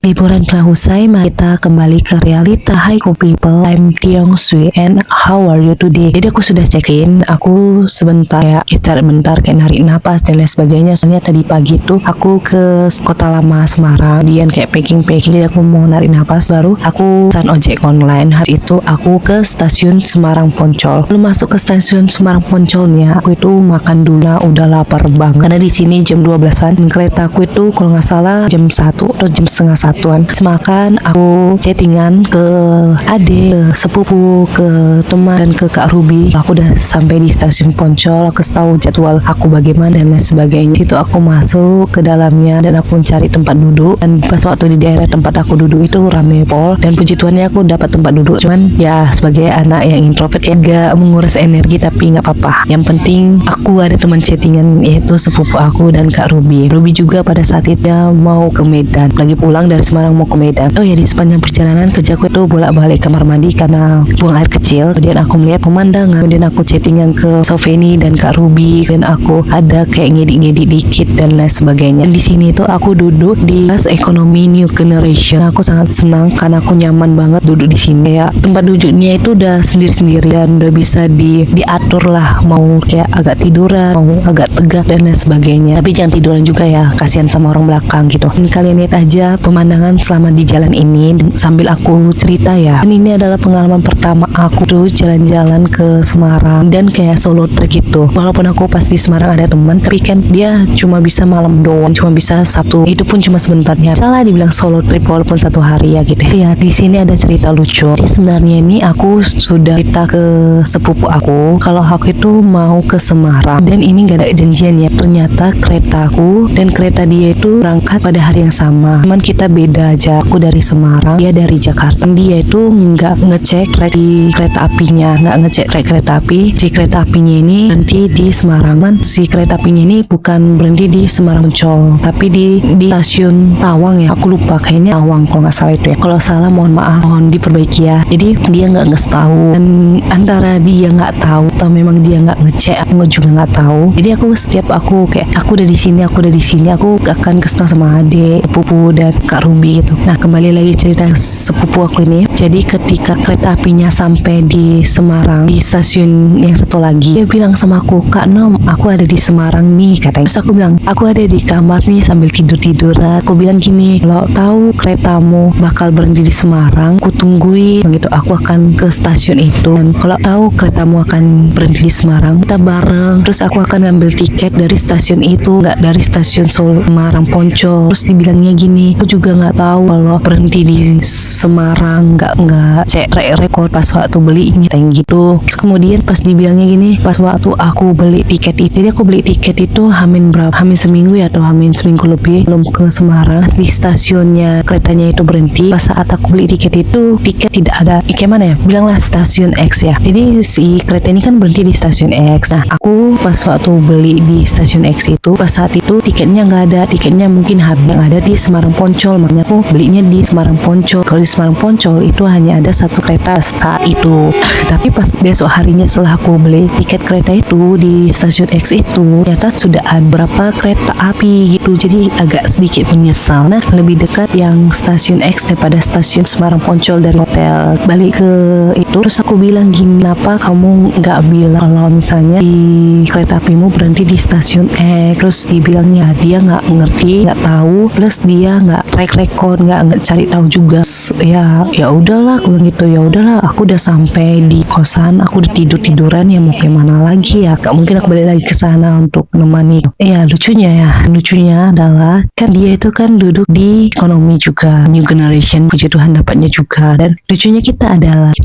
Liburan telah usai, mari kita kembali ke realita. Hi cool people, I'm Tiong Sui and how are you today? Jadi aku sudah check-in, aku sebentar ya, istirahat bentar kayak narik napas dan lain sebagainya. Soalnya tadi pagi tuh aku ke kota lama Semarang, kemudian kayak packing-packing, jadi aku mau narik napas, baru aku pesan ojek online. Habis itu aku ke stasiun Semarang Poncol. Belum masuk ke stasiun Semarang Poncolnya, aku itu makan dulu, udah lapar banget. Karena di sini jam 12-an, kereta aku itu kalau nggak salah jam 1 atau jam setengah satuan. Semakan aku chattingan ke ade, ke sepupu, ke teman dan ke Kak Ruby. Aku udah sampai di stasiun Poncol, aku tahu jadwal aku bagaimana dan lain sebagainya. Situ aku masuk ke dalamnya dan aku mencari tempat duduk. Dan pas waktu di daerah tempat aku duduk itu rame pol, dan puji Tuhannya aku dapat tempat duduk. Cuman ya sebagai anak yang introvert ya gak menguras energi, tapi nggak apa-apa. Yang penting aku ada teman chattingan, yaitu sepupu aku dan Kak Ruby. Ruby juga pada saat itu dia mau ke Medan, lagi pulang dari Semarang mau ke Medan. Oh ya, di sepanjang perjalanan kerjaku itu bolak-balik kamar mandi karena buang air kecil. Kemudian aku melihat pemandangan, kemudian aku chattingan ke Sofeni dan Kak Ruby, dan aku ada kayak ngedit-ngedit dikit dan lain sebagainya. Dan di sini tuh aku duduk di kelas ekonomi new generation. Aku sangat senang karena aku nyaman banget duduk di sini. Ya, tempat duduknya itu udah sendiri-sendiri dan udah bisa diatur lah, mau kayak agak tiduran, mau agak tegak dan lain sebagainya. Tapi jangan tiduran juga ya, kasihan sama orang belakang gitu. Dan kalian lihat aja pemandangan selama di jalan ini sambil aku cerita ya. Dan ini adalah pengalaman pertama aku tuh jalan-jalan ke Semarang dan kayak solo trip gitu. Walaupun aku pas di Semarang ada teman, tapi kan dia cuma bisa malam doang, cuma bisa Sabtu. Itu pun cuma sebentar ya. Salah dibilang solo trip walaupun satu hari ya gitu. Ya, di sini ada cerita lucu. Jadi sebenarnya ini aku sudah cerita ke sepupu aku kalau aku itu mau ke Semarang dan ini gak ada janjian ya. Ternyata keretaku dan kereta dia itu berangkat pada hari yang sama, cuman kita beda aja. Aku dari Semarang, dia dari Jakarta. Dia itu nggak ngecek di kereta apinya, nggak ngecek kereta api. Si kereta apinya ini berhenti di Semarang. Si kereta apinya ini bukan berhenti di Semarang Poncol, tapi di stasiun Tawang ya. Aku lupa, kayaknya Tawang kalau nggak salah itu ya. Kalau salah mohon maaf, mohon diperbaiki ya. Jadi dia nggak tahu, dan antara dia nggak tahu atau memang dia nggak ngecek, aku juga nggak tahu. Jadi aku setiap aku kayak aku udah di sini, aku akan kesel sama adik, sepupu dan Kak Ruby gitu. Nah, kembali lagi cerita sepupu aku ini. Jadi ketika kereta apinya sampai di Semarang, di stasiun yang satu lagi, dia bilang sama aku, "Kak Nom, aku ada di Semarang nih," katanya. Terus aku bilang, "Aku ada di kamar nih sambil tidur-tiduran." Aku bilang gini, "Kalau tahu keretamu bakal berhenti di Semarang, aku tungguin gitu. Aku akan ke stasiun itu. Dan kalau tahu keretamu akan berhenti di Semarang, kita bareng. Terus aku akan ngambil tiket dari stasiun itu, nggak dari stasiun Semarang Poncol." Terus dibilangnya gini, "Aku juga nggak tahu kalau berhenti di Semarang, nggak cek rekor pas waktu belinya," kayak gitu. Terus kemudian pas dibilangnya gini, pas waktu aku beli tiket itu, jadi aku beli tiket itu hamin berapa? Hamin seminggu ya, atau hamin seminggu lebih belum ke Semarang. Pas di stasiunnya keretanya itu berhenti, pas saat aku beli tiket itu tiket tidak ada. Kayak mana ya? Bilanglah stasiun X ya. Jadi si kereta ini kan berhenti di stasiun X. Nah, aku pas waktu beli di stasiun X itu, pas saat itu tiketnya nggak ada. Tiketnya mungkin habis, yang ada di Semarang Poncol. Makanya aku belinya di Semarang Poncol. Kalau di Semarang Poncol itu hanya ada satu kereta saat itu. Tapi pas besok harinya setelah aku beli tiket kereta itu di stasiun X itu, ternyata sudah ada beberapa kereta api gitu. Jadi agak sedikit menyesal. Nah, lebih dekat yang stasiun X daripada stasiun Semarang Poncol dari hotel. Balik ke itu, terus aku bilang gini, "Kenapa kamu nggak bilang kalau misalnya di kereta apimu berhenti di stasiun X?" Terus dibilangnya dia nggak ngerti, nggak tahu, plus dia nggak track record, nggak cari tahu juga. Ya udahlah, aku bilang gitu. Ya udahlah, aku udah sampai di kosan, aku udah tiduran ya, mau gimana lagi ya, gak mungkin aku balik lagi ke sana untuk menemani. Ya lucunya adalah kan dia itu kan duduk di ekonomi juga, new generation, puji Tuhan dapatnya juga. Dan lucunya kita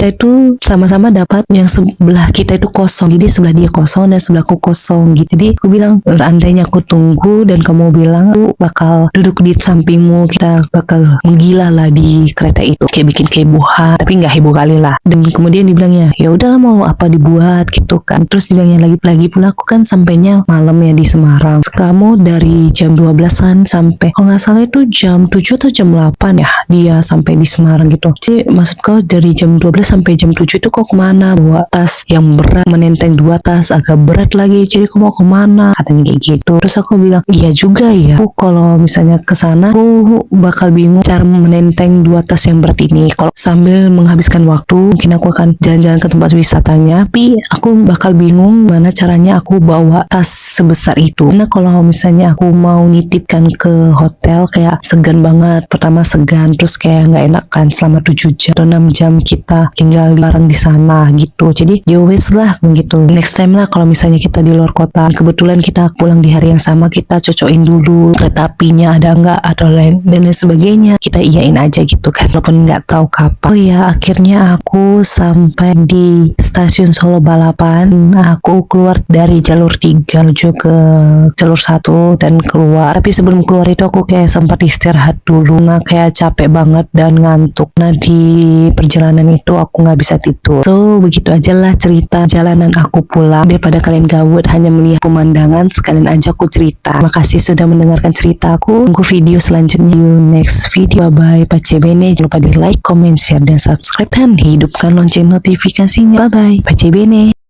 itu sama-sama dapat yang sebelah kita itu kosong, jadi sebelah dia kosong dan sebelahku kosong gitu. Jadi aku bilang, seandainya aku tunggu dan kamu bilang aku bakal duduk di sampingmu, kita bakal menggila lah di kereta itu, kayak bikin kehebohan, tapi nggak heboh kali lah. Dan kemudian dibilangnya, "Ya udahlah, mau apa dibuat," gitu kan. Terus dibilangnya lagi pula aku kan sampainya malam ya di Semarang. Kamu dari jam 12-an sampai, kalau nggak salah itu jam 7 atau jam 8 ya dia sampai di Semarang gitu. Jadi maksud kau dari jam 12 sampai jam 7 itu kau kemana? Bawa tas yang berat menenteng 2 tas agak berat lagi, jadi aku mau kemana, katanya kayak gitu. Terus aku bilang iya juga ya, aku kalau misalnya ke sana aku bakal bingung cara menenteng 2 tas yang berat ini. Kalau sambil menghabiskan waktu mungkin aku akan jalan-jalan ke tempat wisatanya, tapi aku bakal bingung mana caranya aku bawa tas sebesar itu. Karena kalau misalnya aku mau nitipkan ke hotel kayak segan banget, pertama segan, terus kayak nggak enak kan selama 7 jam atau 6 jam kita tinggal bareng di sana gitu. Jadi ya wes lah gitu, next time lah kalau misalnya kita di luar kota, kebetulan kita pulang di hari yang sama, kita cocokin dulu kereta apinya ada nggak atau lain dan lain sebagainya, kita iyain aja gitu kan, walaupun nggak tahu kapan. Oh ya, akhirnya aku sampai di stasiun Solo Balapan. Aku keluar dari jalur 3 menuju ke jalur 1 dan keluar, tapi sebelum keluar itu aku kayak sempat istirahat dulu, nah kayak capek banget dan ngantuk. Nah di perjalanan itu aku nggak bisa tidur. So begitu aja lah cerita jalanan aku pulang, daripada kalian gabut hanya melihat pemandangan, sekalian aja aku cerita. Makasih sudah mendengarkan cerita aku. Tunggu video selanjutnya. Next video. Bye bye. Pace Bene. Jangan lupa di like, comment, share dan subscribe dan hidupkan lonceng notifikasinya. Bye bye. Pace Bene.